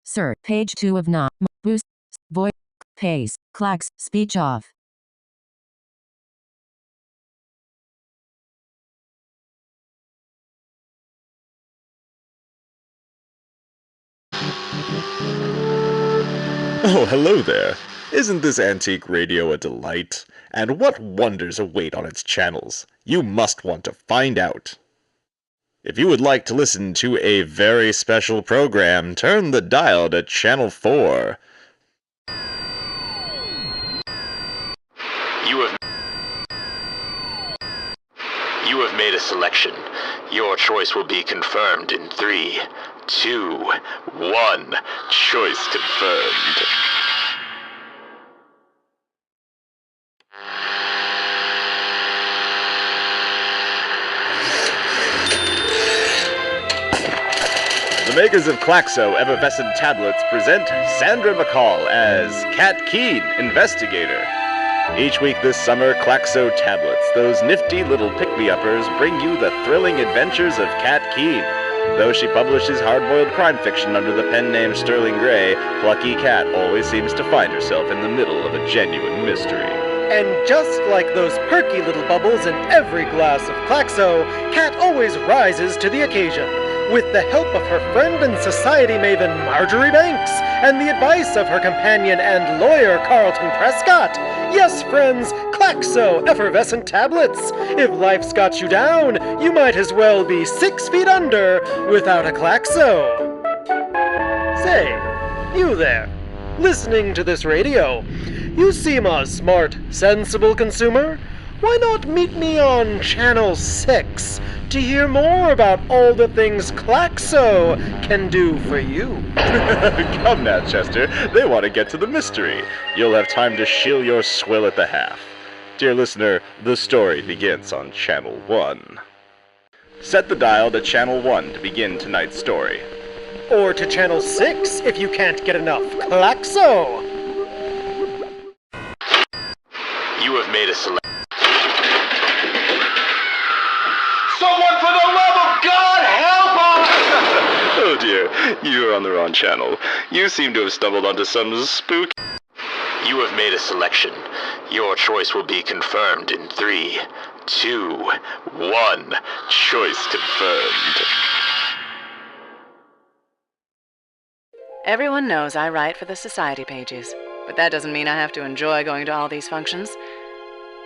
Sir, page 2 of not. Boost. Voice. Pace. Klax. Speech off. Oh, hello there. Isn't this antique radio a delight? And what wonders await on its channels? You must want to find out. If you would like to listen to a very special program, turn the dial to channel 4. You have made a selection. Your choice will be confirmed in 3, 2, 1. Choice confirmed. The makers of Klaxo effervescent tablets present Sandra McCall as Kat Keen, investigator. Each week this summer, Klaxo tablets, those nifty little pick-me-uppers, bring you the thrilling adventures of Kat Keen. Though she publishes hard-boiled crime fiction under the pen name Sterling Gray, plucky Kat always seems to find herself in the middle of a genuine mystery. And just like those perky little bubbles in every glass of Klaxo, Kat always rises to the occasion. With the help of her friend and society maven Marjorie Banks, and the advice of her companion and lawyer Carlton Prescott. Yes, friends, Klaxo effervescent tablets. If life's got you down, you might as well be 6 feet under without a Klaxo. Say, you there, listening to this radio. You seem a smart, sensible consumer. Why not meet me on Channel 6 to hear more about all the things Klaxo can do for you? Come now, Chester. They want to get to the mystery. You'll have time to shill your swill at the half. Dear listener, the story begins on Channel 1. Set the dial to Channel 1 to begin tonight's story. Or to Channel 6 if you can't get enough Klaxo. You have made a selection. Someone, for the love of God, help us! Oh dear, you're on the wrong channel. You seem to have stumbled onto some spook. You have made a selection. Your choice will be confirmed in 3, 2, 1. Choice confirmed. Everyone knows I write for the society pages, but that doesn't mean I have to enjoy going to all these functions.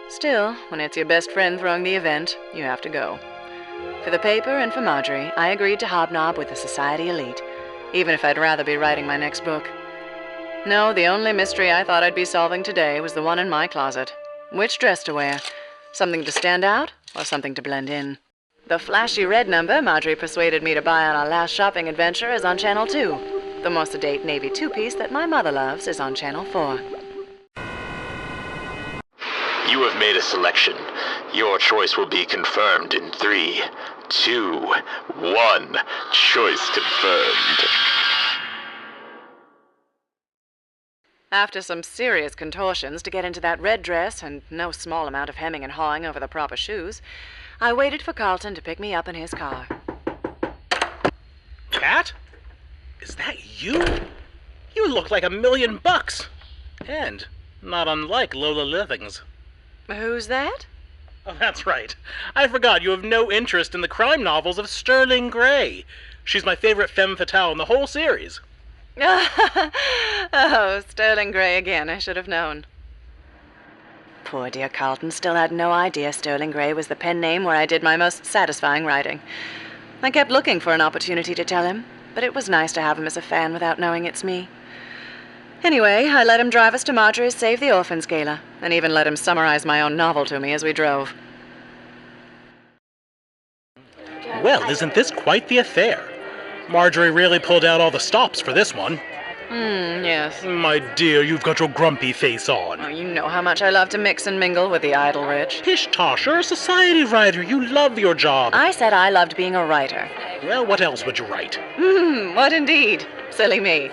Still, when it's your best friend throwing the event, you have to go. For the paper and for Marjorie, I agreed to hobnob with the society elite, even if I'd rather be writing my next book. No, the only mystery I thought I'd be solving today was the one in my closet. Which dress to wear? Something to stand out, or something to blend in? The flashy red number Marjorie persuaded me to buy on our last shopping adventure is on Channel 2. The more sedate navy two-piece that my mother loves is on Channel 4. You have made a selection. Your choice will be confirmed in 3, 2, 1. Choice confirmed. After some serious contortions to get into that red dress and no small amount of hemming and hawing over the proper shoes, I waited for Carlton to pick me up in his car. Kat? Is that you? You look like $1,000,000. And not unlike Lola Livings. Who's that? Oh, that's right. I forgot you have no interest in the crime novels of Sterling Gray. She's my favorite femme fatale in the whole series. Oh, Sterling Gray again, I should have known. Poor dear Carlton still had no idea Sterling Gray was the pen name where I did my most satisfying writing. I kept looking for an opportunity to tell him, but it was nice to have him as a fan without knowing it's me. Anyway, I let him drive us to Marjorie's Save the Orphans Gala, and even let him summarize my own novel to me as we drove. Well, isn't this quite the affair? Marjorie really pulled out all the stops for this one. Yes. My dear, you've got your grumpy face on. Oh, you know how much I love to mix and mingle with the idle rich. Pish-tosh, you're a society writer. You love your job. I said I loved being a writer. Well, what else would you write? What indeed? Silly me.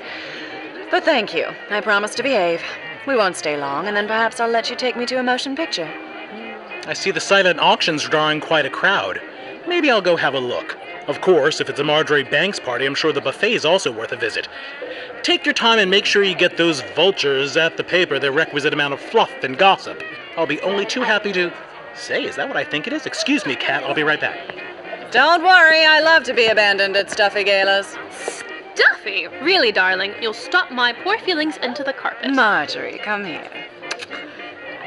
But thank you. I promise to behave. We won't stay long, and then perhaps I'll let you take me to a motion picture. I see the silent auction's drawing quite a crowd. Maybe I'll go have a look. Of course, if it's a Marjorie Banks party, I'm sure the buffet is also worth a visit. Take your time and make sure you get those vultures at the paper the requisite amount of fluff and gossip. I'll be only too happy to... Say, is that what I think it is? Excuse me, Kat, I'll be right back. Don't worry, I love to be abandoned at stuffy galas. Stuffy? Really, darling, you'll stop my poor feelings into the carpet. Marjorie, come here.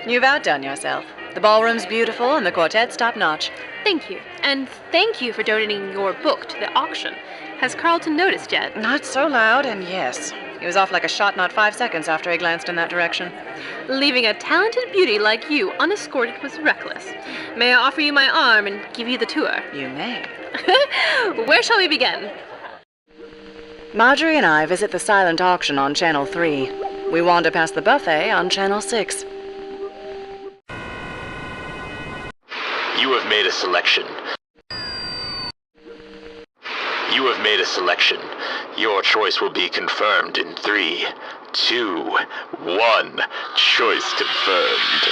You've outdone yourself. The ballroom's beautiful and the quartet's top-notch. Thank you. And thank you for donating your book to the auction. Has Carlton noticed yet? Not so loud, and yes. He was off like a shot not 5 seconds after he glanced in that direction. Leaving a talented beauty like you unescorted was reckless. May I offer you my arm and give you the tour? You may. Where shall we begin? Marjorie and I visit the silent auction on Channel 3. We wander past the buffet on Channel 6. You have made a selection. You have made a selection. Your choice will be confirmed in 3, 2, 1. Choice confirmed.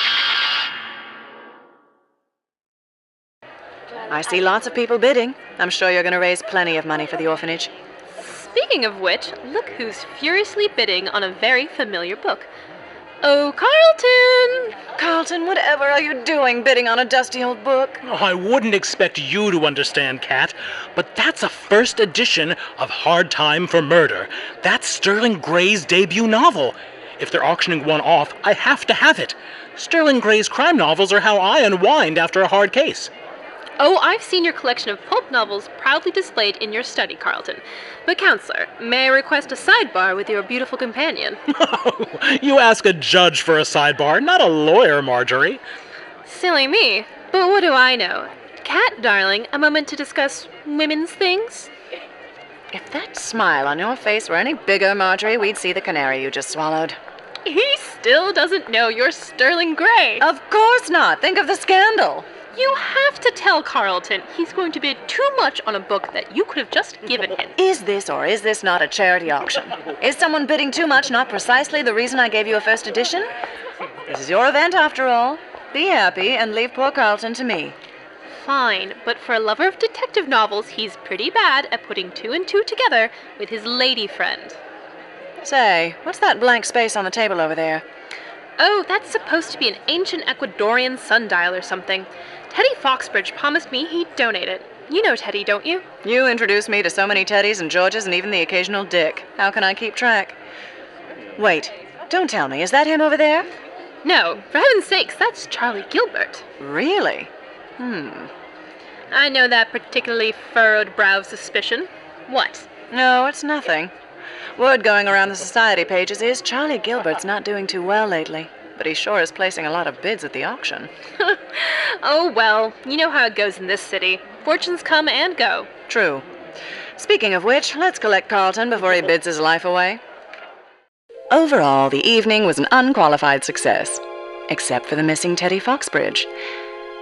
I see lots of people bidding. I'm sure you're going to raise plenty of money for the orphanage. Speaking of which, look who's furiously bidding on a very familiar book. Oh, Carlton! Carlton, whatever are you doing bidding on a dusty old book? Oh, I wouldn't expect you to understand, Kat, but that's a first edition of Hard Time for Murder. That's Sterling Gray's debut novel. If they're auctioning one off, I have to have it. Sterling Gray's crime novels are how I unwind after a hard case. Oh, I've seen your collection of pulp novels proudly displayed in your study, Carlton. But, Counselor, may I request a sidebar with your beautiful companion? You ask a judge for a sidebar, not a lawyer, Marjorie. Silly me. But what do I know? Cat, darling, a moment to discuss women's things? If that smile on your face were any bigger, Marjorie, we'd see the canary you just swallowed. He still doesn't know you're Sterling Gray. Of course not. Think of the scandal. You have to tell Carlton he's going to bid too much on a book that you could have just given him. Is this or is this not a charity auction? Is someone bidding too much not precisely the reason I gave you a first edition? This is your event after all. Be happy and leave poor Carlton to me. Fine, but for a lover of detective novels, he's pretty bad at putting 2 and 2 together with his lady friend. Say, what's that blank space on the table over there? Oh, that's supposed to be an ancient Ecuadorian sundial or something. Teddy Foxbridge promised me he'd donate it. You know Teddy, don't you? You introduced me to so many Teddys and Georges and even the occasional Dick. How can I keep track? Wait, don't tell me, is that him over there? No, for heaven's sakes, that's Charlie Gilbert. Really? I know that particularly furrowed brow of suspicion. What? No, it's nothing. Word going around the society pages is Charlie Gilbert's not doing too well lately, but he sure is placing a lot of bids at the auction. Oh, well, you know how it goes in this city. Fortunes come and go. True. Speaking of which, let's collect Carlton before he bids his life away. Overall, the evening was an unqualified success, except for the missing Teddy Foxbridge.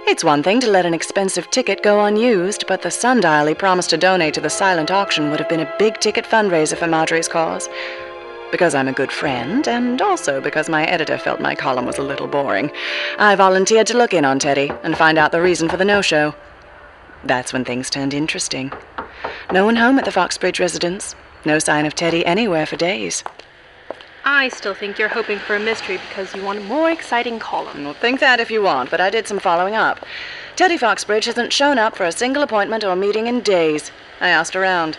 It's one thing to let an expensive ticket go unused, but the sundial he promised to donate to the silent auction would have been a big-ticket fundraiser for Marjorie's cause. Because I'm a good friend, and also because my editor felt my column was a little boring, I volunteered to look in on Teddy and find out the reason for the no-show. That's when things turned interesting. No one home at the Foxbridge residence. No sign of Teddy anywhere for days. I still think you're hoping for a mystery because you want a more exciting column. Well, think that if you want, but I did some following up. Teddy Foxbridge hasn't shown up for a single appointment or meeting in days. I asked around.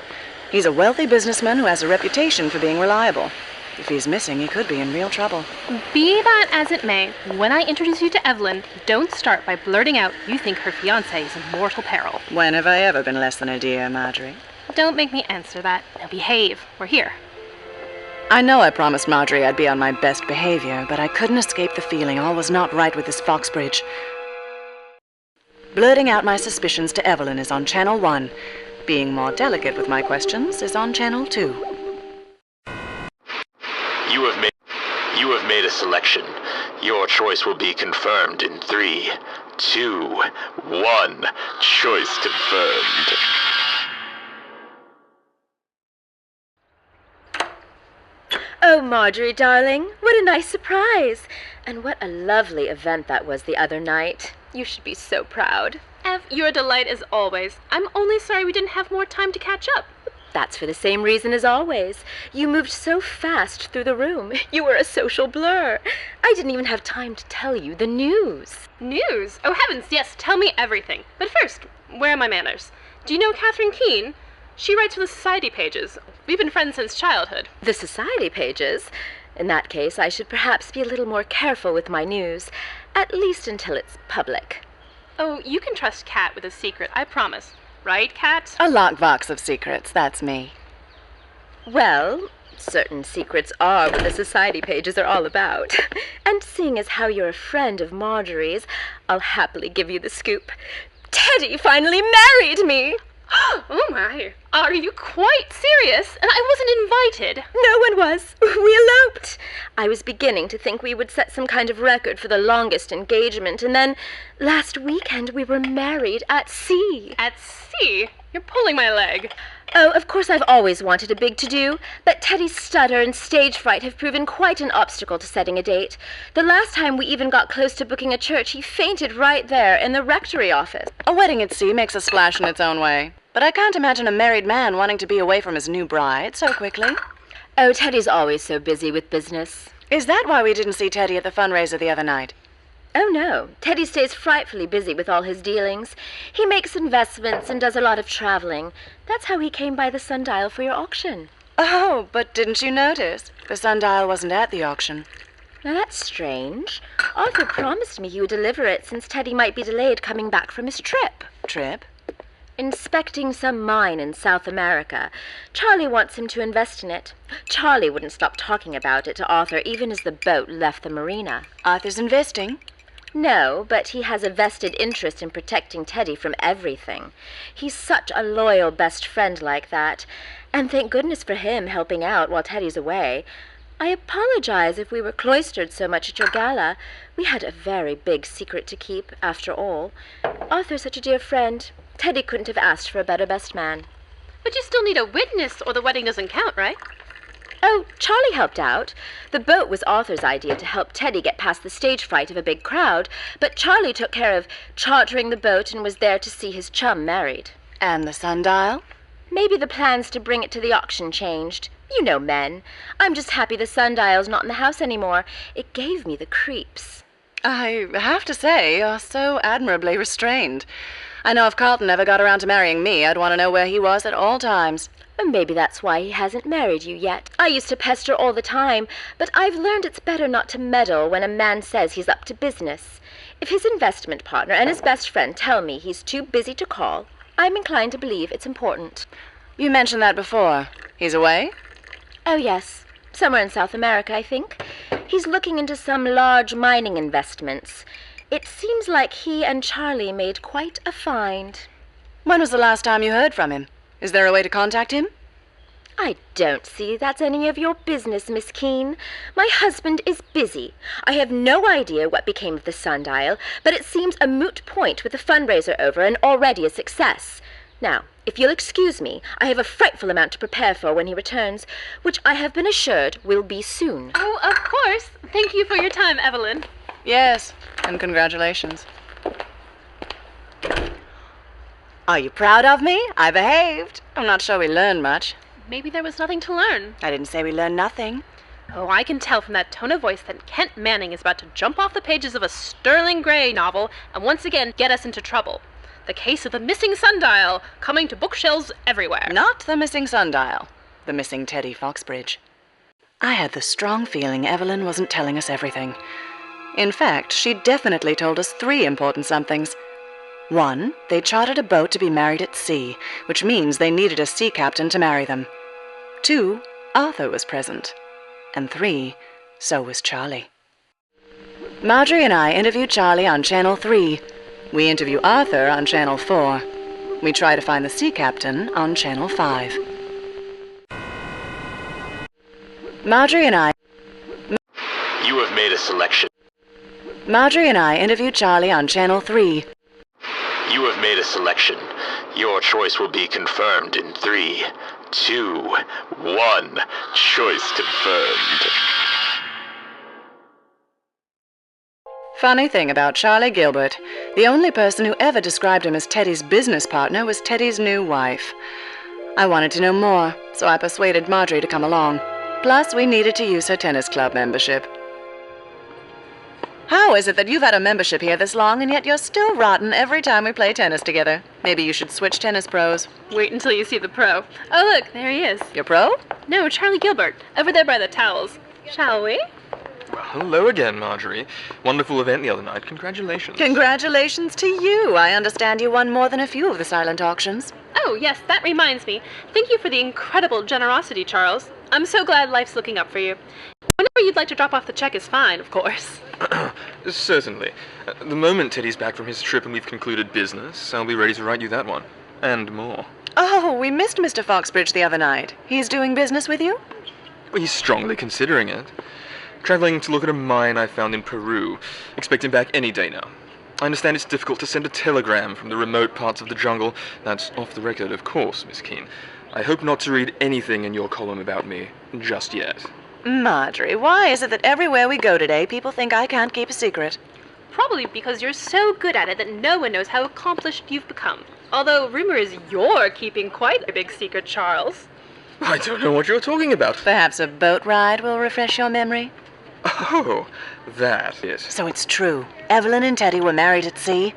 He's a wealthy businessman who has a reputation for being reliable. If he's missing, he could be in real trouble. Be that as it may, when I introduce you to Evelyn, don't start by blurting out you think her fiancé is in mortal peril. When have I ever been less than a dear, Marjorie? Don't make me answer that. Now behave. We're here. I know I promised Marjorie I'd be on my best behavior, but I couldn't escape the feeling all was not right with this Foxbridge. Blurting out my suspicions to Evelyn is on Channel 1. Being more delicate with my questions is on Channel 2. You have made a selection. Your choice will be confirmed in 3, 2, 1. Choice confirmed. Oh, Marjorie, darling, what a nice surprise. And what a lovely event that was the other night. You should be so proud. Ev, you're a delight as always. I'm only sorry we didn't have more time to catch up. That's for the same reason as always. You moved so fast through the room. You were a social blur. I didn't even have time to tell you the news. News? Oh, heavens, yes, tell me everything. But first, where are my manners? Do you know Catherine Keene? She writes for the Society pages. We've been friends since childhood. The Society pages? In that case, I should perhaps be a little more careful with my news, at least until it's public. Oh, you can trust Kat with a secret, I promise. Right, Kat? A lockbox of secrets, that's me. Well, certain secrets are what the Society pages are all about. And seeing as how you're a friend of Marjorie's, I'll happily give you the scoop. Teddy finally married me! Oh my, are you quite serious? And I wasn't invited. No one was. We eloped. I was beginning to think we would set some kind of record for the longest engagement, and then last weekend we were married at sea. At sea? You're pulling my leg. Oh, of course I've always wanted a big to-do, but Teddy's stutter and stage fright have proven quite an obstacle to setting a date. The last time we even got close to booking a church, he fainted right there in the rectory office. A wedding at sea makes a splash in its own way. But I can't imagine a married man wanting to be away from his new bride so quickly. Oh, Teddy's always so busy with business. Is that why we didn't see Teddy at the fundraiser the other night? Oh, no. Teddy stays frightfully busy with all his dealings. He makes investments and does a lot of traveling. That's how he came by the sundial for your auction. Oh, but didn't you notice? The sundial wasn't at the auction. Now, that's strange. Arthur promised me he would deliver it since Teddy might be delayed coming back from his trip. Trip? Inspecting some mine in South America. Charlie wants him to invest in it. Charlie wouldn't stop talking about it to Arthur even as the boat left the marina. Arthur's investing? No, but he has a vested interest in protecting Teddy from everything. He's such a loyal best friend like that. And thank goodness for him helping out while Teddy's away. I apologize if we were cloistered so much at your gala. We had a very big secret to keep, after all. Arthur's such a dear friend. Teddy couldn't have asked for a better best man. But you still need a witness or the wedding doesn't count, right? Oh, Charlie helped out. The boat was Arthur's idea to help Teddy get past the stage fright of a big crowd, but Charlie took care of chartering the boat and was there to see his chum married. And the sundial? Maybe the plans to bring it to the auction changed. You know men. I'm just happy the sundial's not in the house anymore. It gave me the creeps. I have to say, you're so admirably restrained. I know if Carlton ever got around to marrying me, I'd want to know where he was at all times. And maybe that's why he hasn't married you yet. I used to pester all the time, but I've learned it's better not to meddle when a man says he's up to business. If his investment partner and his best friend tell me he's too busy to call, I'm inclined to believe it's important. You mentioned that before. He's away? Oh, yes. Somewhere in South America, I think. He's looking into some large mining investments. It seems like he and Charlie made quite a find. When was the last time you heard from him? Is there a way to contact him? I don't see that's any of your business, Miss Keene. My husband is busy. I have no idea what became of the sundial, but it seems a moot point with the fundraiser over and already a success. Now, if you'll excuse me, I have a frightful amount to prepare for when he returns, which I have been assured will be soon. Oh, of course. Thank you for your time, Evelyn. Yes, and congratulations. Are you proud of me? I behaved. I'm not sure we learned much. Maybe there was nothing to learn. I didn't say we learned nothing. Oh, I can tell from that tone of voice that Kent Manning is about to jump off the pages of a Sterling Gray novel and once again get us into trouble. The case of the missing sundial, coming to bookshelves everywhere. Not the missing sundial. The missing Teddy Foxbridge. I had the strong feeling Evelyn wasn't telling us everything. In fact, she definitely told us 3 important somethings. 1, they chartered a boat to be married at sea, which means they needed a sea captain to marry them. 2, Arthur was present. And 3, so was Charlie. Marjorie and I interviewed Charlie on Channel 3. We interview Arthur on Channel 4. We try to find the sea captain on Channel 5. Marjorie and I... You have made a selection. Marjorie and I interviewed Charlie on Channel 3. You have made a selection. Your choice will be confirmed in 3, 2, 1. Choice confirmed. Funny thing about Charlie Gilbert, The only person who ever described him as Teddy's business partner was Teddy's new wife. I wanted to know more, so I persuaded Marjorie to come along. Plus, we needed to use her tennis club membership. How is it that you've had a membership here this long, and yet you're still rotten every time we play tennis together? Maybe you should switch tennis pros. Wait until you see the pro. Oh, look, there he is. Your pro? No, Charlie Gilbert, over there by the towels. Shall we? Well, hello again, Marjorie. Wonderful event the other night. Congratulations. Congratulations to you. I understand you won more than a few of the silent auctions. Oh, yes, that reminds me. Thank you for the incredible generosity, Charles. I'm so glad life's looking up for you. Whenever you'd like to drop off the check is fine, of course. Certainly. The moment Teddy's back from his trip and we've concluded business, I'll be ready to write you that one. And more. Oh, we missed Mr. Foxbridge the other night. He's doing business with you? Well, he's strongly considering it. Traveling to look at a mine I found in Peru. Expect him back any day now. I understand it's difficult to send a telegram from the remote parts of the jungle. That's off the record, of course, Miss Keene. I hope not to read anything in your column about me just yet. Marjorie, why is it that everywhere we go today, people think I can't keep a secret? Probably because you're so good at it that no one knows how accomplished you've become. Although rumor is you're keeping quite a big secret, Charles. I don't know what you're talking about. Perhaps a boat ride will refresh your memory? Oh, that is. So it's true. Evelyn and Teddy were married at sea?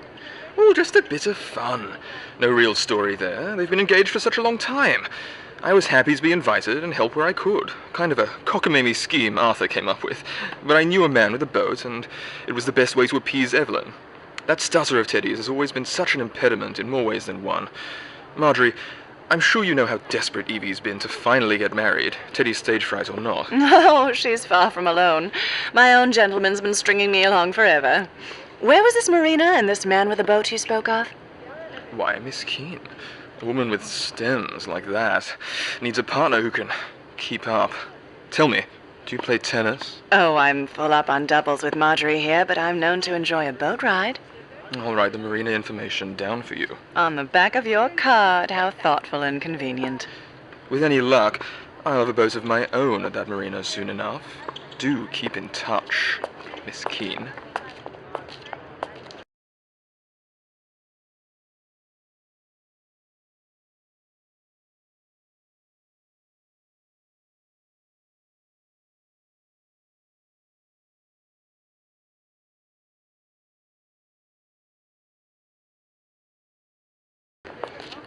Oh, just a bit of fun. No real story there. They've been engaged for such a long time. I was happy to be invited and help where I could. Kind of a cockamamie scheme Arthur came up with. But I knew a man with a boat, and it was the best way to appease Evelyn. That stutter of Teddy's has always been such an impediment in more ways than one. Marjorie, I'm sure you know how desperate Evie's been to finally get married, Teddy's stage fright or not. No, she's far from alone. My own gentleman's been stringing me along forever. Where was this marina and this man with a boat you spoke of? Why, Miss Keene, a woman with stems like that needs a partner who can keep up. Tell me, do you play tennis? Oh, I'm full up on doubles with Marjorie here, but I'm known to enjoy a boat ride. I'll write the marina information down for you. On the back of your card. How thoughtful and convenient. With any luck, I'll have a boat of my own at that marina soon enough. Do keep in touch, Miss Keene.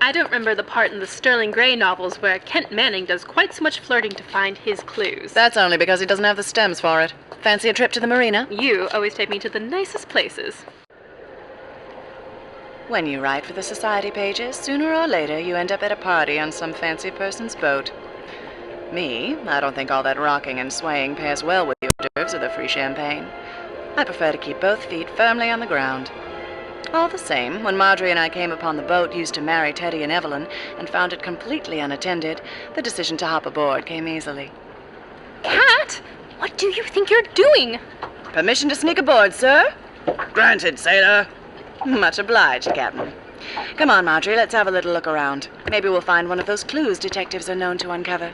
I don't remember the part in the Sterling Gray novels where Kent Manning does quite so much flirting to find his clues. That's only because he doesn't have the stems for it. Fancy a trip to the marina? You always take me to the nicest places. When you write for the society pages, sooner or later you end up at a party on some fancy person's boat. Me, I don't think all that rocking and swaying pairs well with the hors d'oeuvres or the free champagne. I prefer to keep both feet firmly on the ground. All the same, when Marjorie and I came upon the boat used to marry Teddy and Evelyn and found it completely unattended, the decision to hop aboard came easily. Cat! What do you think you're doing? Permission to sneak aboard, sir? Granted, sailor. Much obliged, Captain. Come on, Marjorie, let's have a little look around. Maybe we'll find one of those clues detectives are known to uncover.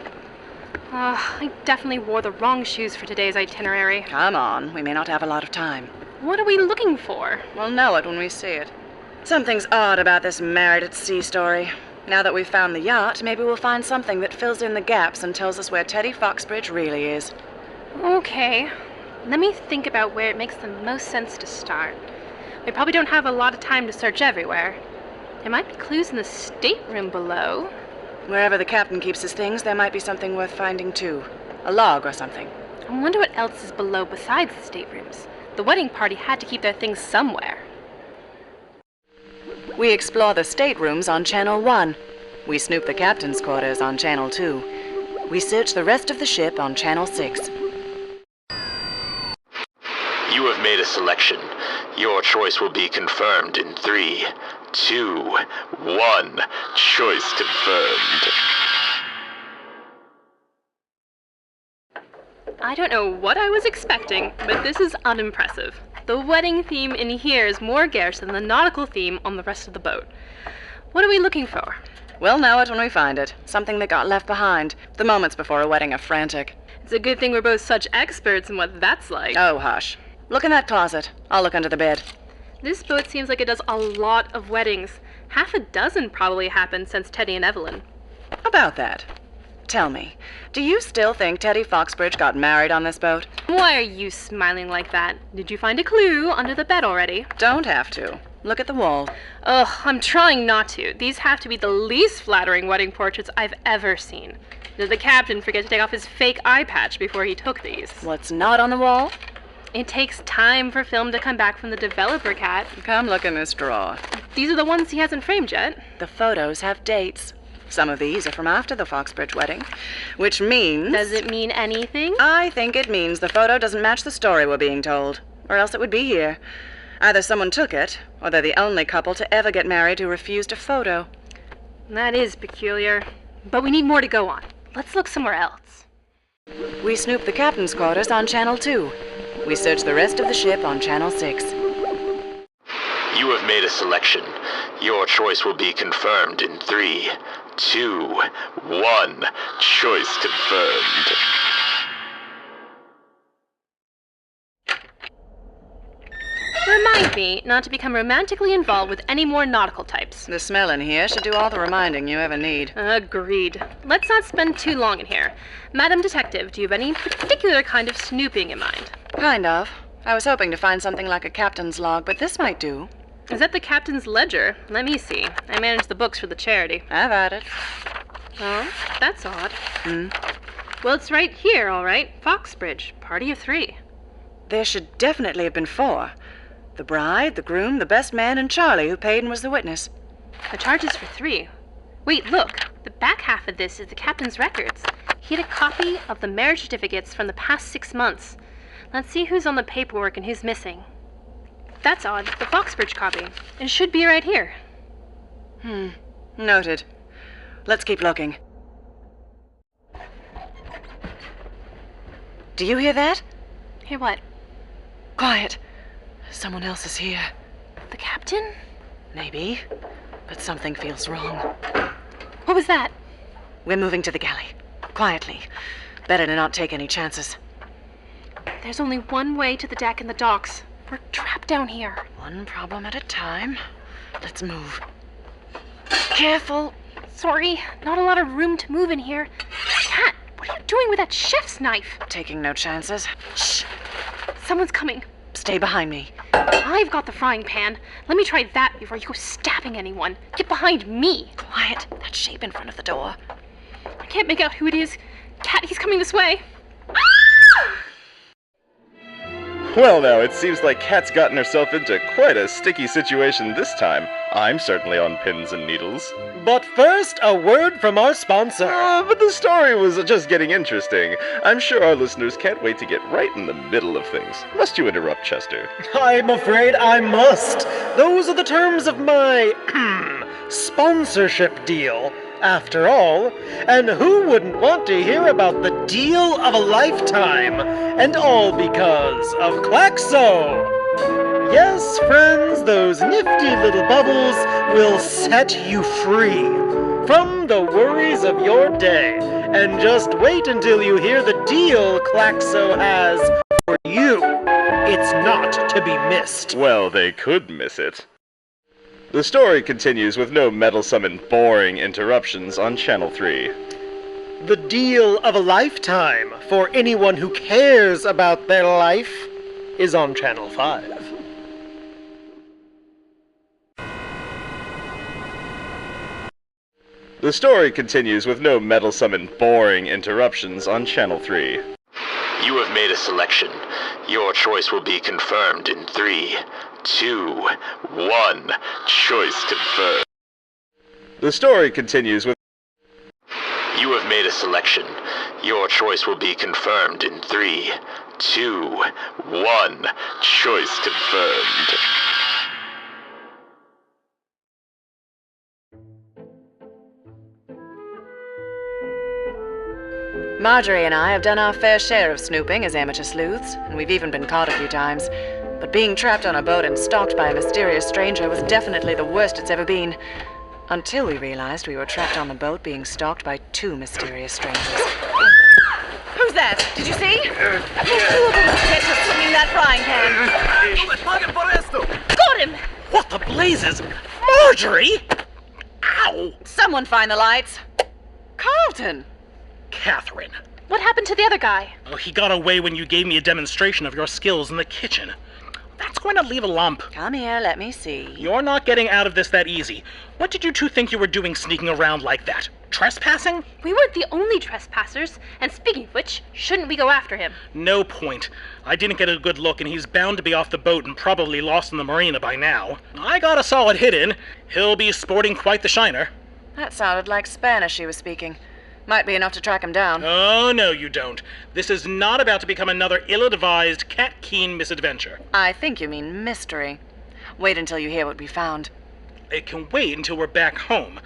I definitely wore the wrong shoes for today's itinerary. Come on, we may not have a lot of time. What are we looking for? We'll know it when we see it. Something's odd about this married at sea story. Now that we've found the yacht, maybe we'll find something that fills in the gaps and tells us where Teddy Foxbridge really is. Okay. Let me think about where it makes the most sense to start. We probably don't have a lot of time to search everywhere. There might be clues in the stateroom below. Wherever the captain keeps his things, there might be something worth finding too. A log or something. I wonder what else is below besides the staterooms. The wedding party had to keep their things somewhere. We explore the staterooms on Channel 1. We snoop the captain's quarters on Channel 2. We search the rest of the ship on Channel 6. You have made a selection. Your choice will be confirmed in 3, 2, 1. Choice confirmed. I don't know what I was expecting, but this is unimpressive. The wedding theme in here is more garish than the nautical theme on the rest of the boat. What are we looking for? We'll know it when we find it. Something that got left behind. The moments before a wedding are frantic. It's a good thing we're both such experts in what that's like. Oh, hush. Look in that closet. I'll look under the bed. This boat seems like it does a lot of weddings. Half a dozen probably happened since Teddy and Evelyn. About that. Tell me, do you still think Teddy Foxbridge got married on this boat? Why are you smiling like that? Did you find a clue under the bed already? Don't have to. Look at the wall. Ugh, I'm trying not to. These have to be the least flattering wedding portraits I've ever seen. Did the captain forget to take off his fake eye patch before he took these? What's not on the wall? It takes time for film to come back from the developer, Cat. Come look in this drawer. These are the ones he hasn't framed yet. The photos have dates. Some of these are from after the Foxbridge wedding, which means... Does it mean anything? I think it means the photo doesn't match the story we're being told, or else it would be here. Either someone took it, or they're the only couple to ever get married who refused a photo. That is peculiar. But we need more to go on. Let's look somewhere else. We snooped the captain's quarters on Channel 2. We searched the rest of the ship on Channel 6. You have made a selection. Your choice will be confirmed in 3, 2, 1. Choice confirmed. Remind me not to become romantically involved with any more nautical types. The smell in here should do all the reminding you ever need. Agreed. Let's not spend too long in here. Madam Detective, do you have any particular kind of snooping in mind? Kind of. I was hoping to find something like a captain's log, but this might do. Is that the captain's ledger? Let me see. I manage the books for the charity. Have at it. Oh, that's odd. Well, it's right here, all right. Foxbridge, party of 3. There should definitely have been 4. The bride, the groom, the best man, and Charlie, who paid and was the witness. The charge is for 3. Wait, look. The back half of this is the captain's records. He had a copy of the marriage certificates from the past 6 months. Let's see who's on the paperwork and who's missing. That's odd. The Foxbridge copy. It should be right here. Noted. Let's keep looking. Do you hear that? Hear what? Quiet. Someone else is here. The captain? Maybe, but something feels wrong. What was that? We're moving to the galley. Quietly. Better to not take any chances. There's only one way to the deck and the docks. We're trapped down here. One problem at a time. Let's move. Careful. Sorry, not a lot of room to move in here. Cat, what are you doing with that chef's knife? Taking no chances. Shh. Someone's coming. Stay behind me. I've got the frying pan. Let me try that before you go stabbing anyone. Get behind me. Quiet. That shape in front of the door. I can't make out who it is. Cat, he's coming this way. Well, now, it seems like Kat's gotten herself into quite a sticky situation this time. I'm certainly on pins and needles. But first, a word from our sponsor. But the story was just getting interesting. I'm sure our listeners can't wait to get right in the middle of things. Must you interrupt, Chester? I'm afraid I must. Those are the terms of my sponsorship deal. After all, and who wouldn't want to hear about the deal of a lifetime? And all because of Klaxo! Yes, friends, those nifty little bubbles will set you free from the worries of your day. And just wait until you hear the deal Klaxo has for you. It's not to be missed. Well, they could miss it. The story continues with no meddlesome and boring interruptions on Channel 3. The deal of a lifetime for anyone who cares about their life is on Channel 5. The story continues with no meddlesome and boring interruptions on Channel 3. You have made a selection. Your choice will be confirmed in 3, 2, 1. Choice confirmed. The story continues with... You have made a selection. Your choice will be confirmed in 3, 2, 1. Choice confirmed. Marjorie and I have done our fair share of snooping as amateur sleuths, and we've even been caught a few times. But being trapped on a boat and stalked by a mysterious stranger was definitely the worst it's ever been. Until we realized we were trapped on the boat being stalked by 2 mysterious strangers. Who's that? Did you see? There's 2 of them who catch us swinging that frying pan. Got him! blazes! Marjorie! Ow! Someone find the lights. Carlton! Catherine. What happened to the other guy? Oh, he got away when you gave me a demonstration of your skills in the kitchen. That's going to leave a lump. Come here, let me see. You're not getting out of this that easy. What did you two think you were doing sneaking around like that? Trespassing? We weren't the only trespassers, and speaking of which, shouldn't we go after him? No point. I didn't get a good look, and he's bound to be off the boat and probably lost in the marina by now. I got a solid hit in. He'll be sporting quite the shiner. That sounded like Spanish she was speaking. Might be enough to track him down. Oh, no, you don't. This is not about to become another ill-advised, cat-keen misadventure. I think you mean mystery. Wait until you hear what we found. It can wait until we're back home.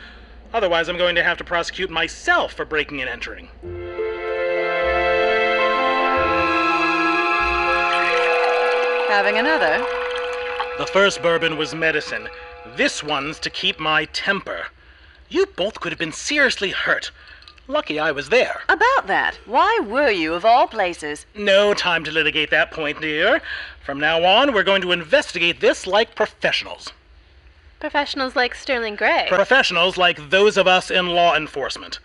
Otherwise, I'm going to have to prosecute myself for breaking and entering. Having another? The first bourbon was medicine. This one's to keep my temper. You both could have been seriously hurt. Lucky I was there. About that, why were you, of all places? No time to litigate that point, dear. From now on, we're going to investigate this like professionals. Professionals like Sterling Gray. Professionals like those of us in law enforcement.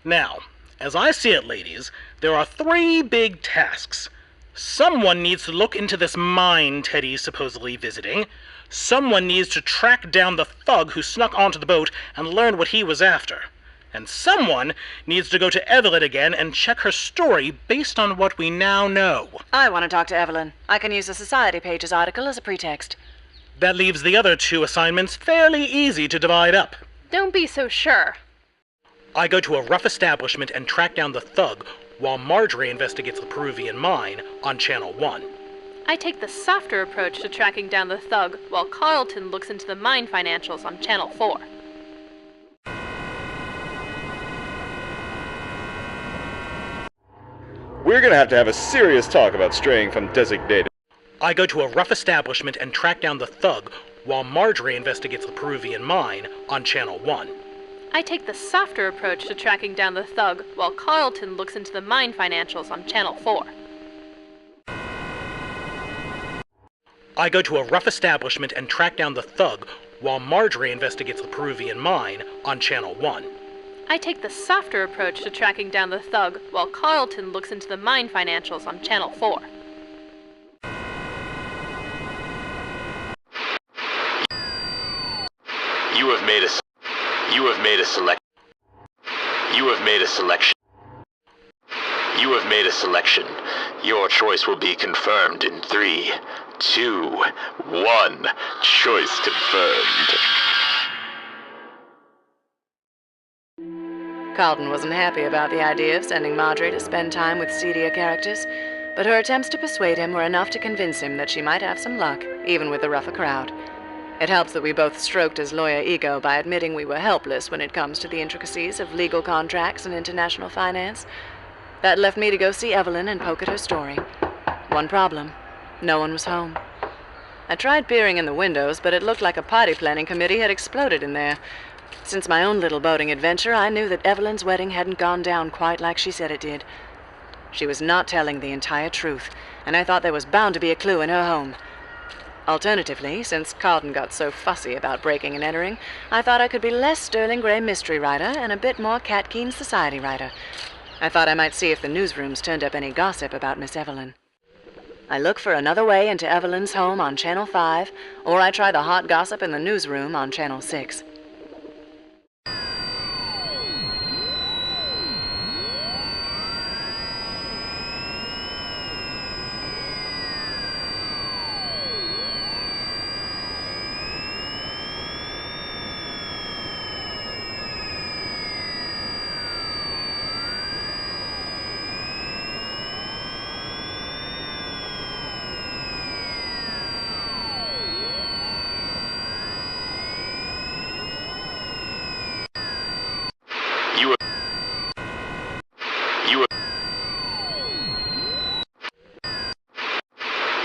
Now, as I see it, ladies, there are 3 big tasks. Someone needs to look into this mine Teddy's supposedly visiting. Someone needs to track down the thug who snuck onto the boat and learn what he was after. And someone needs to go to Evelyn again and check her story based on what we now know. I want to talk to Evelyn. I can use the Society Pages article as a pretext. That leaves the other 2 assignments fairly easy to divide up. Don't be so sure. I go to a rough establishment and track down the thug, while Marjorie investigates the Peruvian mine on Channel 1. I take the softer approach to tracking down the thug, while Carlton looks into the mine financials on Channel 4. We're gonna have to have a serious talk about straying from designated. I go to a rough establishment and track down the thug, while Marjorie investigates the Peruvian mine on Channel 1. I take the softer approach to tracking down the thug, while Carlton looks into the mine financials on Channel 4. I go to a rough establishment and track down the thug, while Marjorie investigates the Peruvian mine on Channel 1. I take the softer approach to tracking down the thug, while Carlton looks into the mine financials on Channel 4. You have made a selection. You have made a selection. You have made a selection. Your choice will be confirmed in 3, 2, 1. Choice confirmed. Carlton wasn't happy about the idea of sending Marjorie to spend time with seedier characters, but her attempts to persuade him were enough to convince him that she might have some luck, even with the rougher crowd. It helps that we both stroked his lawyer ego by admitting we were helpless when it comes to the intricacies of legal contracts and international finance. That left me to go see Evelyn and poke at her story. One problem: no one was home. I tried peering in the windows, but it looked like a party planning committee had exploded in there. Since my own little boating adventure, I knew that Evelyn's wedding hadn't gone down quite like she said it did. She was not telling the entire truth, and I thought there was bound to be a clue in her home. Alternatively, since Carlton got so fussy about breaking and entering, I thought I could be less Sterling Gray mystery writer and a bit more Cat Keen society writer. I thought I might see if the newsrooms turned up any gossip about Miss Evelyn. I look for another way into Evelyn's home on Channel 5, or I try the hot gossip in the newsroom on Channel 6.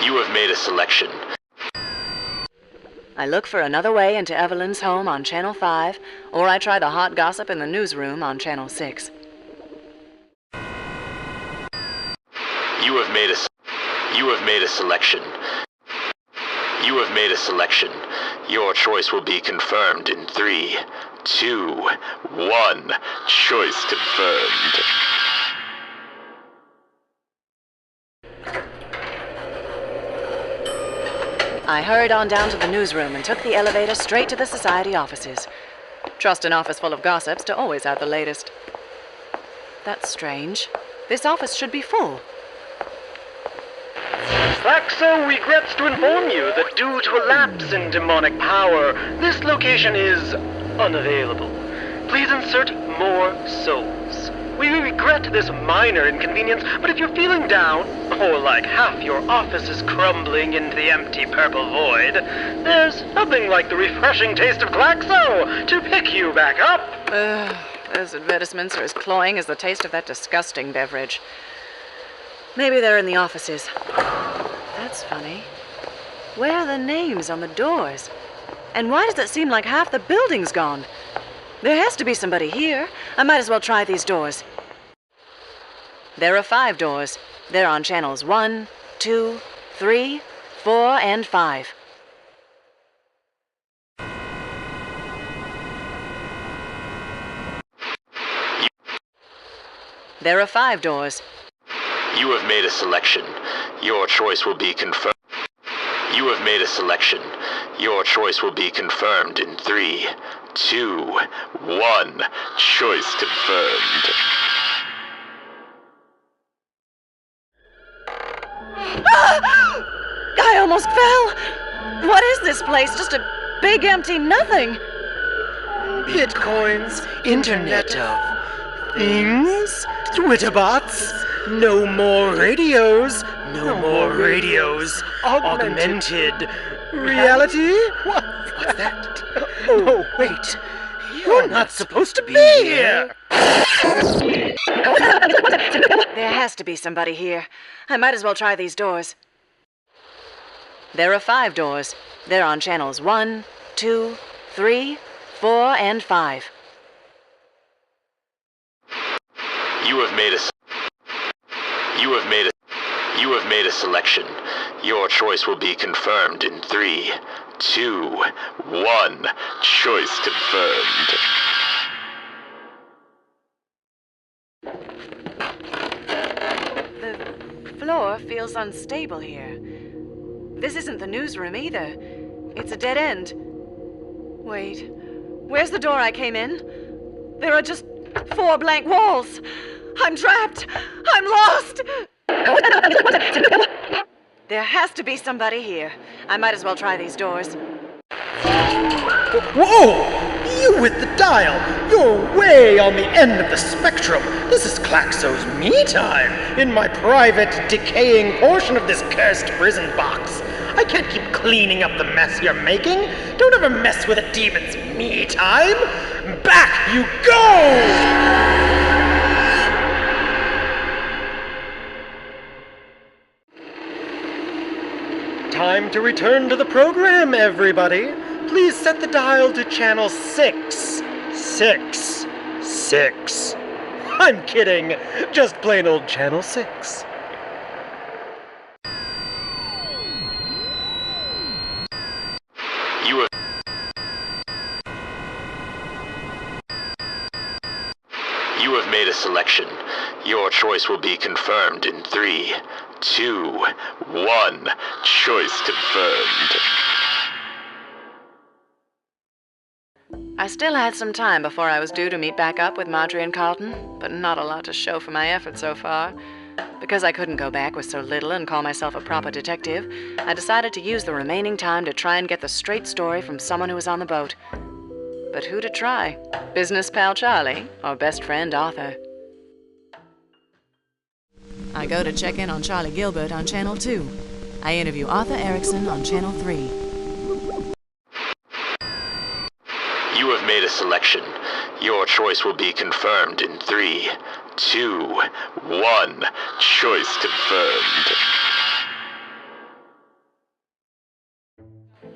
You have made a selection. I look for another way into Evelyn's home on Channel 5, or I try the hot gossip in the newsroom on Channel 6. You have made a selection. You have made a selection. Your choice will be confirmed in 3, 2, 1. Choice confirmed. I hurried on down to the newsroom and took the elevator straight to the society offices. Trust an office full of gossips to always have the latest. That's strange. This office should be full. Klaxo regrets to inform you that due to a lapse in demonic power, this location is unavailable. Please insert more souls. We regret this minor inconvenience, but if you're feeling down, or like half your office is crumbling into the empty purple void, there's nothing like the refreshing taste of Klaxo to pick you back up. Those advertisements are as cloying as the taste of that disgusting beverage. Maybe they're in the offices. That's funny. Where are the names on the doors? And why does it seem like half the building's gone? There has to be somebody here. I might as well try these doors. There are 5 doors. They're on channels 1, 2, 3, 4, and 5. There are 5 doors. You have made a selection. Your choice will be confirmed. You have made a selection. Your choice will be confirmed in 3, 2, 1. Choice confirmed. I almost fell! What is this place? Just a big empty nothing. Bitcoins, Internet of Things, Twitterbots, no more radios, no more radios, augmented reality? What's that? Oh, wait, you're not supposed to be here! There has to be somebody here. I might as well try these doors. There are 5 doors. They're on channels 1, 2, 3, 4, and 5. You have made a selection. Your choice will be confirmed in 3, 2, 1. Choice confirmed. The floor feels unstable here. This isn't the newsroom either. It's a dead end. Wait, where's the door I came in? There are just 4 blank walls. I'm trapped. I'm lost. There has to be somebody here. I might as well try these doors. Whoa! You with the dial! You're way on the end of the spectrum! This is Klaxo's me time! In my private, decaying portion of this cursed prison box! I can't keep cleaning up the mess you're making! Don't ever mess with a demon's me time! Back you go! Time to return to the program, everybody! Please set the dial to channel 6. 6. 6. I'm kidding. Just plain old channel 6. You have made a selection. Your choice will be confirmed in 3, 2, 1. Choice confirmed. I still had some time before I was due to meet back up with Marjorie and Carlton, but not a lot to show for my effort so far. Because I couldn't go back with so little and call myself a proper detective, I decided to use the remaining time to try and get the straight story from someone who was on the boat. But who to try? Business pal Charlie or best friend Arthur? I go to check in on Charlie Gilbert on Channel 2. I interview Arthur Erickson on Channel 3. You have made a selection. Your choice will be confirmed in 3, 2, 1. Choice confirmed.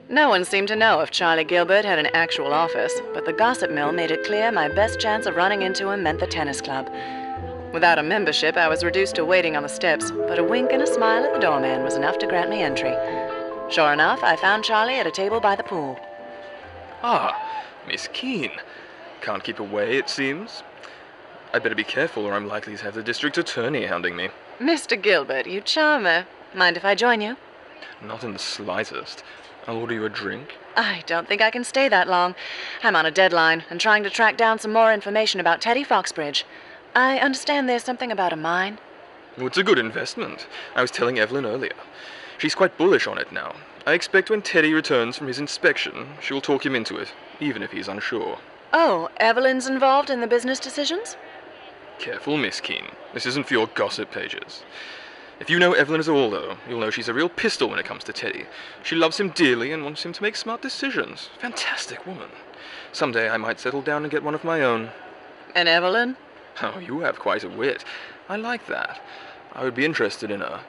No one seemed to know if Charlie Gilbert had an actual office, but the gossip mill made it clear my best chance of running into him meant the tennis club. Without a membership, I was reduced to waiting on the steps, but a wink and a smile at the doorman was enough to grant me entry. Sure enough, I found Charlie at a table by the pool. Ah, Miss Keene. Can't keep away, it seems. I'd better be careful or I'm likely to have the district attorney hounding me. Mr. Gilbert, you charmer. Mind if I join you? Not in the slightest. I'll order you a drink. I don't think I can stay that long. I'm on a deadline and trying to track down some more information about Teddy Foxbridge. I understand there's something about a mine. Well, it's a good investment. I was telling Evelyn earlier. She's quite bullish on it now. I expect when Teddy returns from his inspection, she'll talk him into it, even if he's unsure. Oh, Evelyn's involved in the business decisions? Careful, Miss Keene. This isn't for your gossip pages. If you know Evelyn at all, though, you'll know she's a real pistol when it comes to Teddy. She loves him dearly and wants him to make smart decisions. Fantastic woman. Someday I might settle down and get one of my own. And Evelyn? Oh, you have quite a wit. I like that. I would be interested in a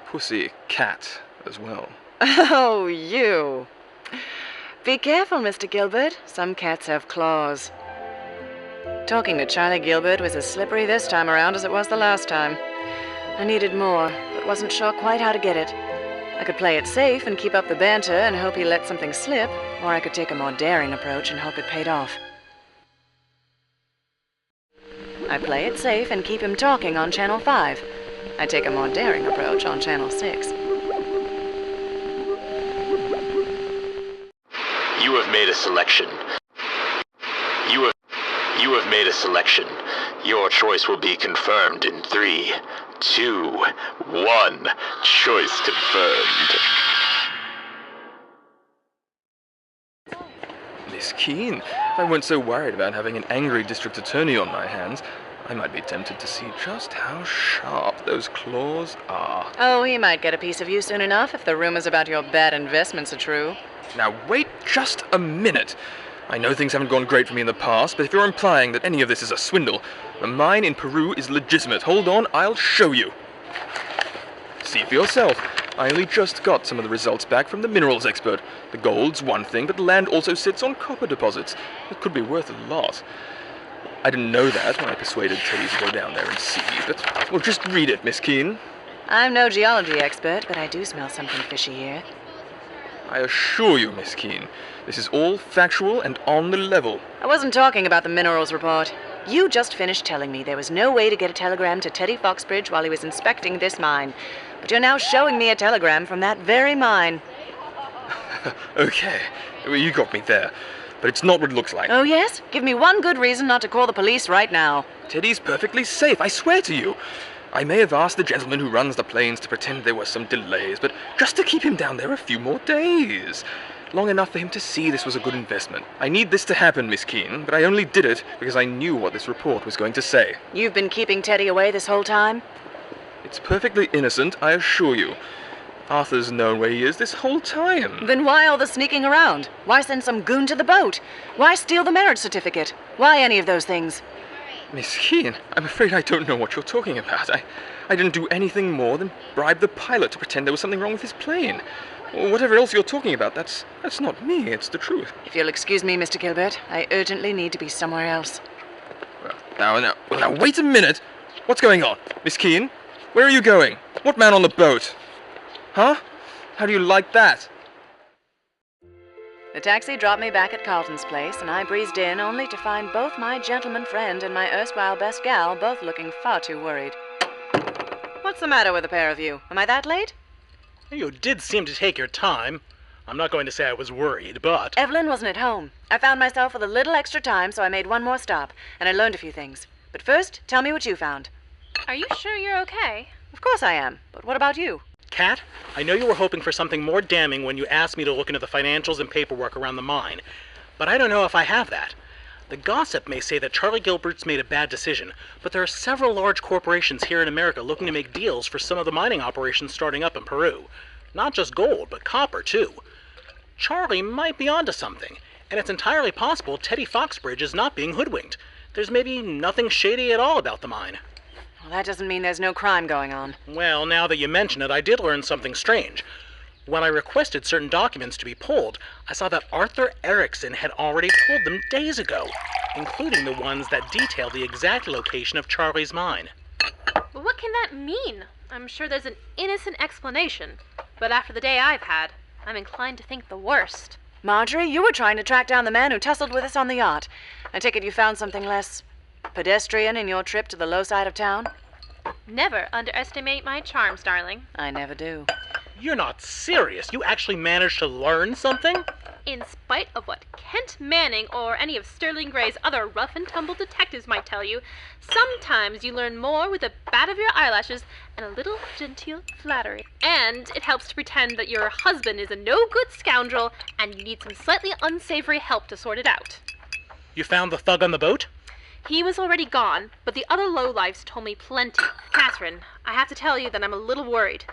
pussy cat as well. Oh, you. Be careful, Mr. Gilbert. Some cats have claws. Talking to Charlie Gilbert was as slippery this time around as it was the last time. I needed more, but wasn't sure quite how to get it. I could play it safe and keep up the banter and hope he let something slip, or I could take a more daring approach and hope it paid off. I play it safe and keep him talking on Channel 5. I take a more daring approach on Channel 6. You have made a selection. You have made a selection. Your choice will be confirmed in 3, 2, 1. Choice confirmed. Miss Keene, if I weren't so worried about having an angry district attorney on my hands, I might be tempted to see just how sharp those claws are. Oh, he might get a piece of you soon enough if the rumors about your bad investments are true. Now wait just a minute. I know things haven't gone great for me in the past, but if you're implying that any of this is a swindle, the mine in Peru is legitimate. Hold on, I'll show you. See for yourself. I only just got some of the results back from the minerals expert. The gold's one thing, but the land also sits on copper deposits. It could be worth a lot. I didn't know that when I persuaded Teddy to go down there and see, but, well, just read it, Miss Keene. I'm no geology expert, but I do smell something fishy here. I assure you, Miss Keene, this is all factual and on the level. I wasn't talking about the minerals report. You just finished telling me there was no way to get a telegram to Teddy Foxbridge while he was inspecting this mine. But you're now showing me a telegram from that very mine. Okay, well, you got me there. But it's not what it looks like. Oh, yes? Give me one good reason not to call the police right now. Teddy's perfectly safe, I swear to you. I may have asked the gentleman who runs the planes to pretend there were some delays, but just to keep him down there a few more days. Long enough for him to see this was a good investment. I need this to happen, Miss Keene, but I only did it because I knew what this report was going to say. You've been keeping Teddy away this whole time? It's perfectly innocent, I assure you. Arthur's known where he is this whole time. Then why all the sneaking around? Why send some goon to the boat? Why steal the marriage certificate? Why any of those things? Miss Keene, I'm afraid I don't know what you're talking about. I didn't do anything more than bribe the pilot to pretend there was something wrong with his plane. Whatever else you're talking about, that's not me, it's the truth. If you'll excuse me, Mr. Gilbert, I urgently need to be somewhere else. Well, now, wait a minute! What's going on? Miss Keene, where are you going? What man on the boat? Huh? How do you like that? The taxi dropped me back at Carlton's place, and I breezed in only to find both my gentleman friend and my erstwhile best gal both looking far too worried. What's the matter with the pair of you? Am I that late? You did seem to take your time. I'm not going to say I was worried, but... Evelyn wasn't at home. I found myself with a little extra time, so I made one more stop, and I learned a few things. But first, tell me what you found. Are you sure you're okay? Of course I am, but what about you? Kat, I know you were hoping for something more damning when you asked me to look into the financials and paperwork around the mine, but I don't know if I have that. The gossip may say that Charlie Gilbert's made a bad decision, but there are several large corporations here in America looking to make deals for some of the mining operations starting up in Peru. Not just gold, but copper, too. Charlie might be onto something, and it's entirely possible Teddy Foxbridge is not being hoodwinked. There's maybe nothing shady at all about the mine. Well, that doesn't mean there's no crime going on. Well, now that you mention it, I did learn something strange. When I requested certain documents to be pulled, I saw that Arthur Erickson had already pulled them days ago, including the ones that detail the exact location of Charlie's mine. But what can that mean? I'm sure there's an innocent explanation, but after the day I've had, I'm inclined to think the worst. Marjorie, you were trying to track down the man who tussled with us on the yacht. I take it you found something less pedestrian in your trip to the low side of town? Never underestimate my charms, darling. I never do. You're not serious. You actually managed to learn something? In spite of what Kent Manning or any of Sterling Gray's other rough-and-tumble detectives might tell you, sometimes you learn more with a bat of your eyelashes and a little genteel flattery. And it helps to pretend that your husband is a no-good scoundrel and you need some slightly unsavory help to sort it out. You found the thug on the boat? He was already gone, but the other lowlifes told me plenty. Catherine, I have to tell you that I'm a little worried.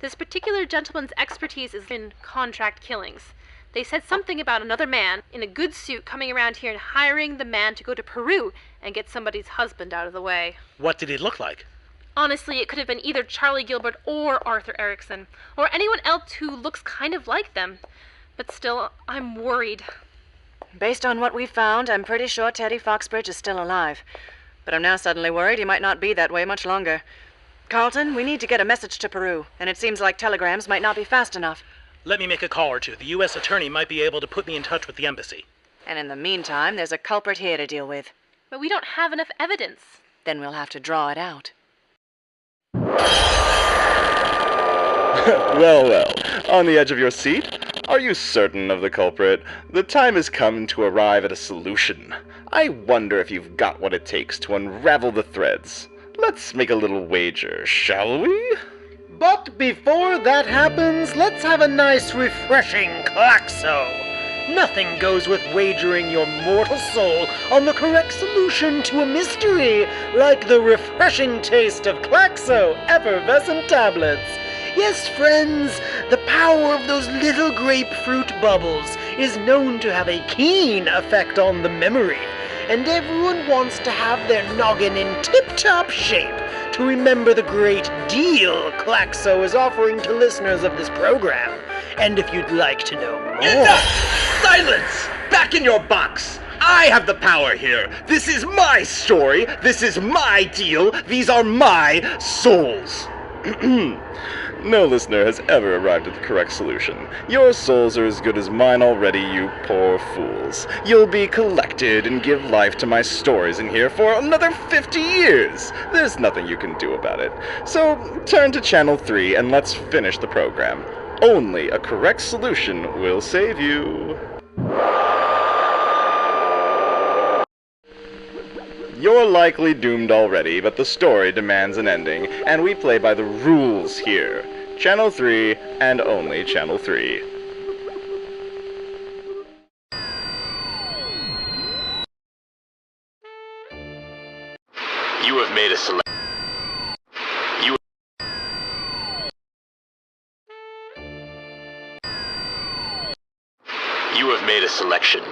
This particular gentleman's expertise is in contract killings. They said something about another man in a good suit coming around here and hiring the man to go to Peru and get somebody's husband out of the way. What did he look like? Honestly, it could have been either Charlie Gilbert or Arthur Erickson, or anyone else who looks kind of like them. But still, I'm worried. Based on what we found, I'm pretty sure Teddy Foxbridge is still alive. But I'm now suddenly worried he might not be that way much longer. Carlton, we need to get a message to Peru, and it seems like telegrams might not be fast enough. Let me make a call or two. The U.S. attorney might be able to put me in touch with the embassy. And in the meantime, there's a culprit here to deal with. But we don't have enough evidence. Then we'll have to draw it out. Well, on the edge of your seat? Are you certain of the culprit? The time has come to arrive at a solution. I wonder if you've got what it takes to unravel the threads. Let's make a little wager, shall we? But before that happens, let's have a nice, refreshing klaxo. Nothing goes with wagering your mortal soul on the correct solution to a mystery like the refreshing taste of klaxo effervescent tablets. Yes, friends, the power of those little grapefruit bubbles is known to have a keen effect on the memory, and everyone wants to have their noggin in tip-top shape to remember the great deal klaxo is offering to listeners of this program. And if you'd like to know more... Enough! Silence! Back in your box! I have the power here! This is my story! This is my deal! These are my souls! No listener has ever arrived at the correct solution. Your souls are as good as mine already, you poor fools. You'll be collected and give life to my stories in here for another 50 years. There's nothing you can do about it. So turn to Channel 3 and let's finish the program. Only a correct solution will save you. You're likely doomed already, but the story demands an ending, and we play by the rules here. Channel 3, and only Channel 3. You have made a selection. You have made a selection.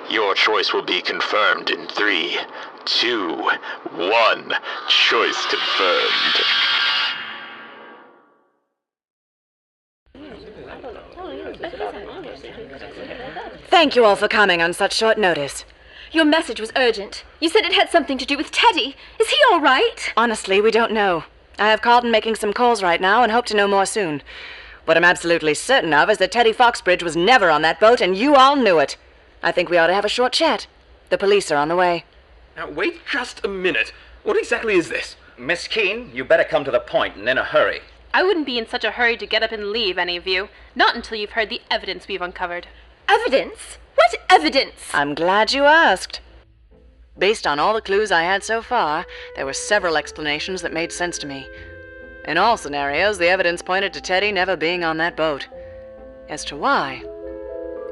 Your choice will be confirmed in 3, 2, 1. Choice confirmed. Thank you all for coming on such short notice. Your message was urgent. You said it had something to do with Teddy. Is he all right? Honestly, we don't know. I have Carlton making some calls right now and hope to know more soon. What I'm absolutely certain of is that Teddy Foxbridge was never on that boat, and you all knew it. I think we ought to have a short chat. The police are on the way. Now, wait just a minute. What exactly is this? Miss Keene, you better come to the point and in a hurry. I wouldn't be in such a hurry to get up and leave, any of you. Not until you've heard the evidence we've uncovered. Evidence? What evidence? I'm glad you asked. Based on all the clues I had so far, there were several explanations that made sense to me. In all scenarios, the evidence pointed to Teddy never being on that boat. As to why,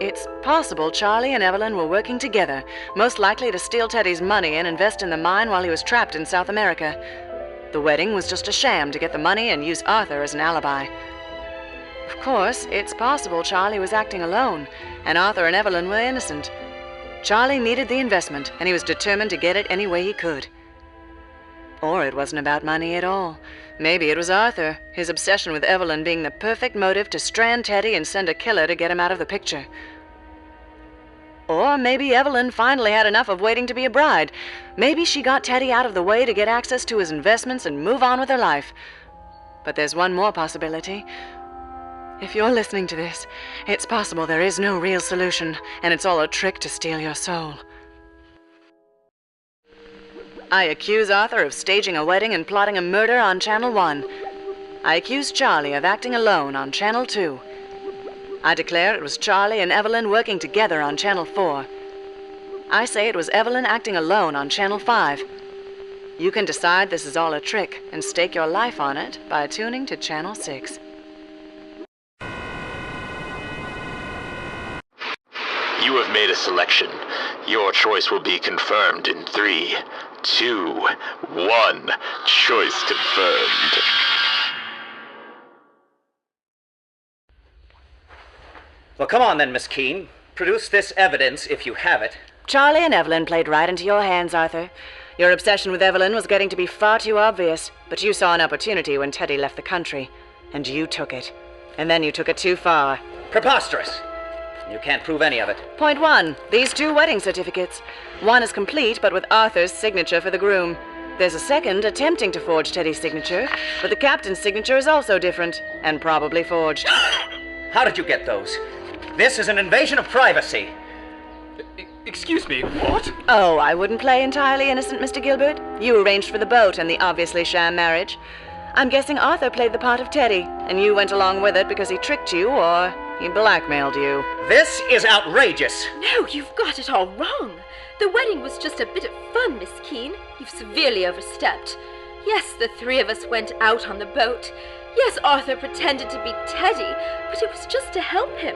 it's possible Charlie and Evelyn were working together, most likely to steal Teddy's money and invest in the mine while he was trapped in South America. The wedding was just a sham to get the money and use Arthur as an alibi. Of course, it's possible Charlie was acting alone, and Arthur and Evelyn were innocent. Charlie needed the investment, and he was determined to get it any way he could. Or it wasn't about money at all. Maybe it was Arthur, his obsession with Evelyn being the perfect motive to strand Teddy and send a killer to get him out of the picture. Or maybe Evelyn finally had enough of waiting to be a bride. Maybe she got Teddy out of the way to get access to his investments and move on with her life. But there's one more possibility. If you're listening to this, it's possible there is no real solution, and it's all a trick to steal your soul. I accuse Arthur of staging a wedding and plotting a murder on Channel 1. I accuse Charlie of acting alone on Channel 2. I declare it was Charlie and Evelyn working together on Channel 4. I say it was Evelyn acting alone on Channel 5. You can decide this is all a trick and stake your life on it by tuning to Channel 6. You have made a selection. Your choice will be confirmed in 3, 2, 1. Choice confirmed. Well, come on then, Miss Keene. Produce this evidence if you have it. Charlie and Evelyn played right into your hands, Arthur. Your obsession with Evelyn was getting to be far too obvious, but you saw an opportunity when Teddy left the country, and you took it. And then you took it too far. Preposterous! You can't prove any of it. Point 1. These 2 wedding certificates. One is complete, but with Arthur's signature for the groom. There's a second attempting to forge Teddy's signature, but the captain's signature is also different, and probably forged. How did you get those? This is an invasion of privacy. Excuse me, what? Oh, I wouldn't play entirely innocent, Mr. Gilbert. You arranged for the boat and the obviously sham marriage. I'm guessing Arthur played the part of Teddy, and you went along with it because he tricked you or he blackmailed you. This is outrageous. No, you've got it all wrong. The wedding was just a bit of fun, Miss Keene. You've severely overstepped. Yes, the 3 of us went out on the boat. Yes, Arthur pretended to be Teddy, but it was just to help him.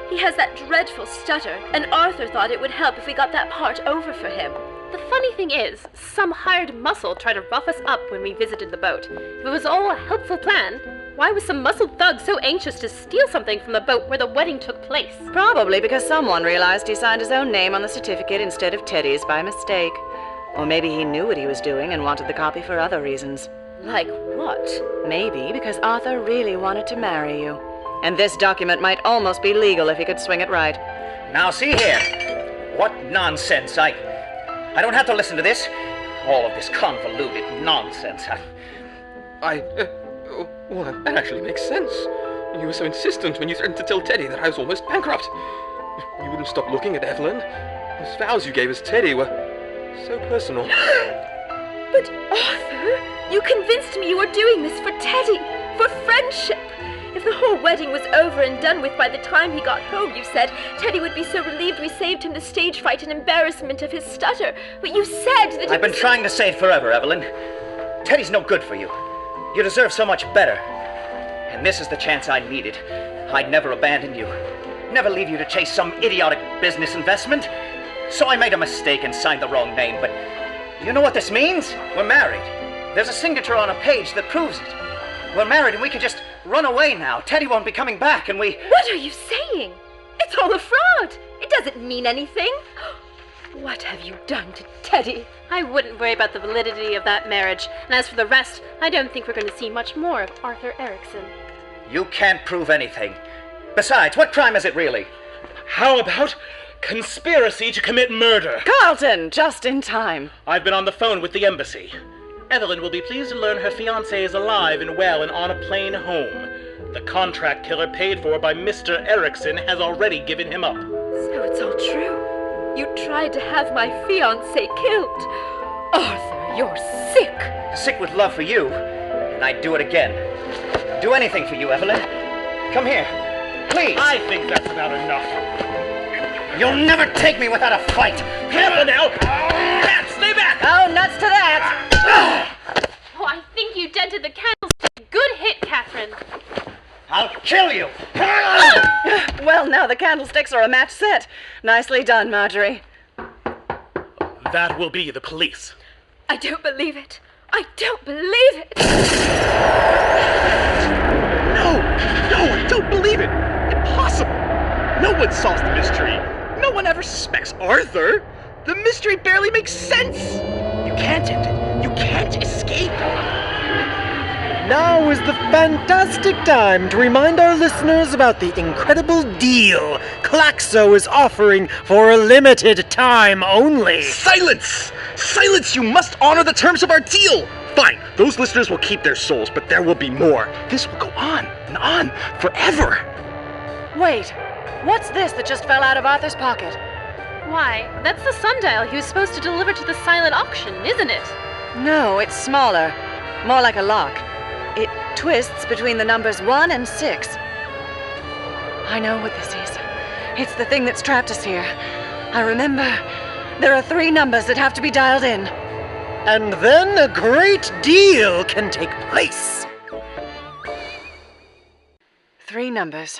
He has that dreadful stutter, and Arthur thought it would help if we got that part over for him. The funny thing is, some hired muscle tried to rough us up when we visited the boat. If it was all a helpful plan, why was some muscled thug so anxious to steal something from the boat where the wedding took place? Probably because someone realized he signed his own name on the certificate instead of Teddy's by mistake. Or maybe he knew what he was doing and wanted the copy for other reasons. Like what? Maybe because Arthur really wanted to marry you. And this document might almost be legal if he could swing it right. Now see here. What nonsense. I don't have to listen to this. All of this convoluted nonsense. Well, that actually makes sense. You were so insistent when you threatened to tell Teddy that I was almost bankrupt. You wouldn't stop looking at Evelyn. Those vows you gave us Teddy were so personal. But Arthur, you convinced me you were doing this for Teddy, for friendship. If the whole wedding was over and done with by the time he got home, you said, Teddy would be so relieved we saved him the stage fright and embarrassment of his stutter. But you said that I've been trying to say it forever, Evelyn. Teddy's no good for you. You deserve so much better. And this is the chance I needed. I'd never abandon you. Never leave you to chase some idiotic business investment. So I made a mistake and signed the wrong name, but do you know what this means? We're married. There's a signature on a page that proves it. We're married and we can just run away now. Teddy won't be coming back and we... What are you saying? It's all a fraud. It doesn't mean anything. What have you done to Teddy? I wouldn't worry about the validity of that marriage. And as for the rest, I don't think we're going to see much more of Arthur Erickson. You can't prove anything. Besides, what crime is it really? How about conspiracy to commit murder? Carlton, just in time. I've been on the phone with the embassy. Evelyn will be pleased to learn her fiancé is alive and well and on a plane home. The contract killer paid for by Mr. Erickson has already given him up. So it's all true. You tried to have my fiancé killed. Arthur, you're sick. Sick with love for you, and I'd do it again. Do anything for you, Evelyn. Come here, please. I think that's about enough. You'll never take me without a fight. Careful now! Cat, stay back! Oh, nuts to that! Oh, I think you dented the candlestick. Good hit, Catherine. I'll kill you! Well, now the candlesticks are a match set. Nicely done, Marjorie. That will be the police. I don't believe it. I don't believe it. No, I don't believe it. Impossible. No one solves the mystery. No one ever suspects Arthur. The mystery barely makes sense. You can't end it. You can't escape. Now is the fantastic time to remind our listeners about the incredible deal Klaxo is offering for a limited time only. Silence! Silence! You must honor the terms of our deal! Fine, those listeners will keep their souls, but there will be more. This will go on. and on forever. Wait, what's this that just fell out of Arthur's pocket? Why, that's the sundial he was supposed to deliver to the silent auction, isn't it? No, it's smaller. More like a lock. It twists between the numbers 1 and 6. I know what this is. It's the thing that's trapped us here. I remember. There are 3 numbers that have to be dialed in. And then a great deal can take place. 3 numbers.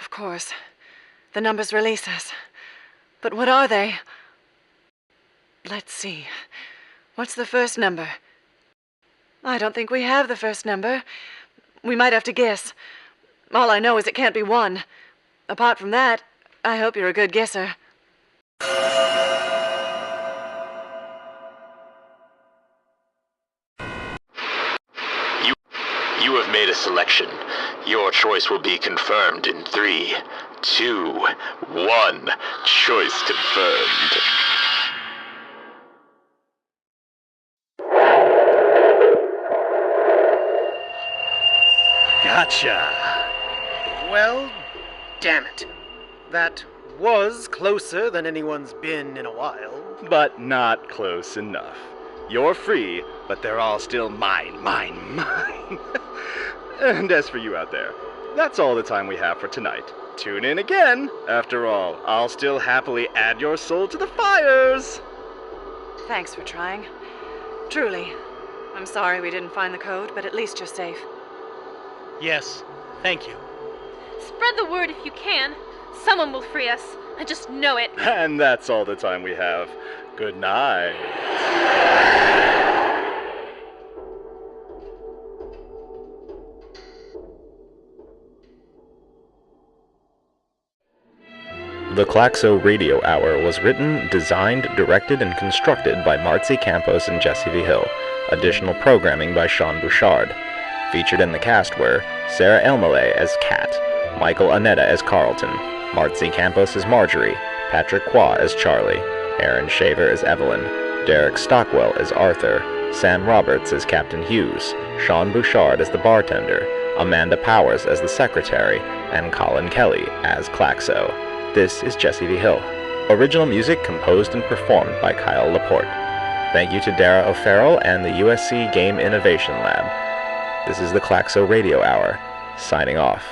Of course. The numbers release us. But what are they? Let's see. What's the first number? I don't think we have the first number. We might have to guess. All I know is it can't be 1. Apart from that, I hope you're a good guesser. You have made a selection. Your choice will be confirmed in 3, 2, 1. Choice confirmed. Gotcha. Well, damn it. That was closer than anyone's been in a while. But not close enough. You're free, but they're all still mine. And as for you out there, that's all the time we have for tonight. Tune in again. After all, I'll still happily add your soul to the fires. Thanks for trying. Truly. I'm sorry we didn't find the code, but at least you're safe. Yes, thank you. Spread the word if you can. Someone will free us. I just know it. And that's all the time we have. Good night. The Klaxo Radio Hour was written, designed, directed, and constructed by Marcy Campos and Jesse V. Hill. Additional programming by Sean Bouchard. Featured in the cast were Sarah Elmaleh as Kat, Michael Anetta as Carlton, Marcy Campos as Marjorie, Patrick Qua as Charlie, Aaron Shaver as Evelyn, Derek Stockwell as Arthur, Sam Roberts as Captain Hughes, Sean Bouchard as the bartender, Amanda Powers as the secretary, and Colin Kelly as Klaxo. This is Jesse V. Hill. Original music composed and performed by Kyle Laporte. Thank you to Dara O'Farrell and the USC Game Innovation Lab. This is the Klaxo Radio Hour, signing off.